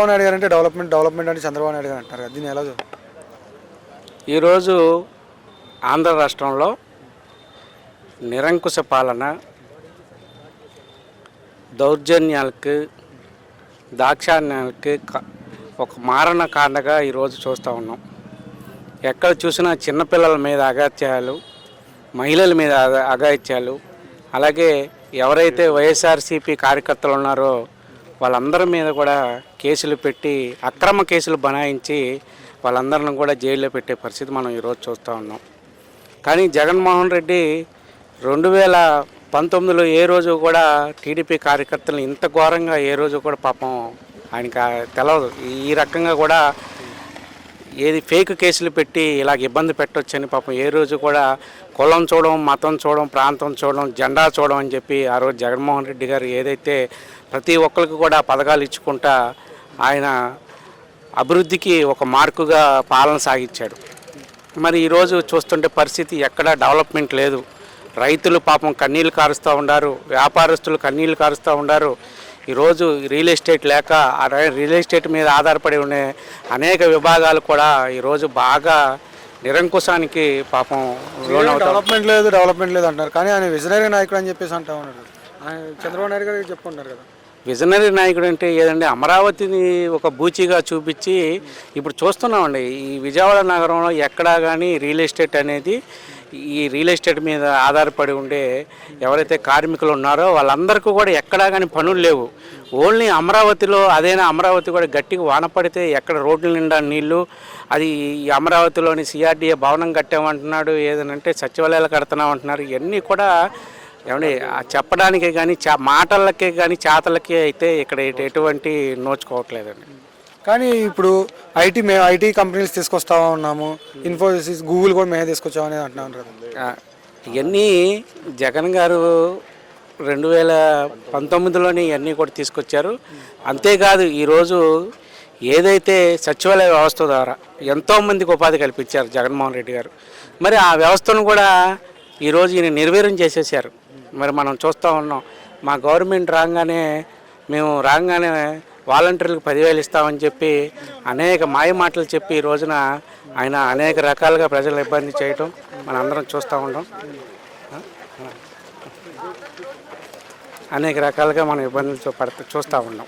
చంద్రబాబు నాయుడు గారు అంటే డెవలప్మెంట్ అంటే చంద్రబాబు నాయుడు గారు అంటారు కదా, దీన్ని ఎలా చూస్తారు? ఈరోజు ఆంధ్ర రాష్ట్రంలో నిరంకుశ పాలన, దౌర్జన్యాలకు, దాక్షాణ్యాలకి ఒక మారణ కాండగా ఈరోజు చూస్తూ ఉన్నాం. ఎక్కడ చూసినా చిన్నపిల్లల మీద అగాత్యాలు, మహిళల మీద అగాత్యాలు, అలాగే ఎవరైతే వైఎస్ఆర్సీపీ కార్యకర్తలు ఉన్నారో వాళ్ళందరి మీద కూడా కేసులు పెట్టి అక్రమ కేసులు బనాయించి వాళ్ళందరిని కూడా జైల్లో పెట్టే పరిస్థితి మనం ఈరోజు చూస్తూ ఉన్నాం. కానీ జగన్మోహన్ రెడ్డి 2019లో ఏ రోజు కూడా టీడీపీ కార్యకర్తలను ఇంత ఘోరంగా ఏ రోజు కూడా పాపం ఆయనకి తెలవదు. ఈ రకంగా కూడా ఏది ఫేక్ కేసులు పెట్టి ఇలాగ ఇబ్బంది పెట్టొచ్చని పాపం ఏ రోజు కూడా కులం చూడడం, మతం చూడడం, ప్రాంతం చూడడం, జెండా చూడడం అని చెప్పి ఆ రోజు జగన్మోహన్ రెడ్డి గారు ఏదైతే ప్రతి ఒక్కరికి కూడా పథకాలు ఇచ్చుకుంటా ఆయన అభివృద్ధికి ఒక మార్కుగా పాలన సాగించాడు. మరి ఈరోజు చూస్తుంటే పరిస్థితి ఎక్కడా డెవలప్మెంట్ లేదు. రైతులు పాపం కన్నీళ్ళు కారుస్తూ ఉన్నారు, వ్యాపారస్తులు కన్నీళ్ళు కారుస్తూ ఉన్నారు. ఈరోజు రియల్ ఎస్టేట్ లేక ఆ రియల్ ఎస్టేట్ మీద ఆధారపడి ఉండే అనేక విభాగాలు కూడా ఈరోజు బాగా నిరంకుశానికి పాపం డెవలప్మెంట్ లేదు అంటారు. కానీ ఆయన విజనరీ నాయకుడు అని చెప్పేసి అంటా ఉన్నారు. ఆయన చంద్రబాబు నాయుడు గారు చెప్పుకుంటారు కదా. విజనరీ నాయకుడు అంటే ఏదండి, అమరావతిని ఒక బూచిగా చూపించి ఇప్పుడు చూస్తున్నామండి. ఈ విజయవాడ నగరంలో ఎక్కడా కానీ రియల్ ఎస్టేట్ అనేది, ఈ రియల్ ఎస్టేట్ మీద ఆధారపడి ఉండే ఎవరైతే కార్మికులు ఉన్నారో వాళ్ళందరికీ కూడా ఎక్కడా కానీ పనులు లేవు. ఓన్లీ అమరావతిలో, అదేనా అమరావతి కూడా గట్టిగా వాన పడితే ఎక్కడ రోడ్ల నిండా నీళ్లు. అది ఈ అమరావతిలోని సిఆర్డీఏ భవనం కట్టామంటున్నాడు, ఏదనంటే సచివాలయాలు కడుతున్నామంటున్నారు. ఇవన్నీ కూడా ఏమండి చెప్పడానికే కానీ మాటలకే కానీ చేతలకే అయితే ఇక్కడ ఎటువంటి నోచుకోవట్లేదండి. కానీ ఇప్పుడు ఐటీ కంపెనీస్ తీసుకొస్తా ఉన్నాము, ఇన్ఫోసిస్, గూగుల్ కూడా మేమే తీసుకొచ్చామని అంటున్నారు కదా. ఇవన్నీ జగన్ గారు 2019లోనే ఇవన్నీ కూడా తీసుకొచ్చారు. అంతేకాదు ఈరోజు ఏదైతే సచివాలయ వ్యవస్థ ద్వారా ఎంతోమందికి ఉపాధి కల్పించారు జగన్మోహన్ రెడ్డి గారు, మరి ఆ వ్యవస్థను కూడా ఈరోజు ఈయన నిర్వీర్యం చేసేసారు. మరి మనం చూస్తూ ఉన్నాం. మా గవర్నమెంట్ రాగానే వాలంటీర్లకు 10,000 ఇస్తామని చెప్పి అనేక మాయ మాటలు చెప్పి ఈ రోజున ఆయన అనేక రకాలుగా ప్రజలు ఇబ్బంది చేయటం మనందరం చూస్తూ ఉంటాం. అనేక రకాలుగా మనం ఇబ్బందులు చూస్తూ ఉన్నాం.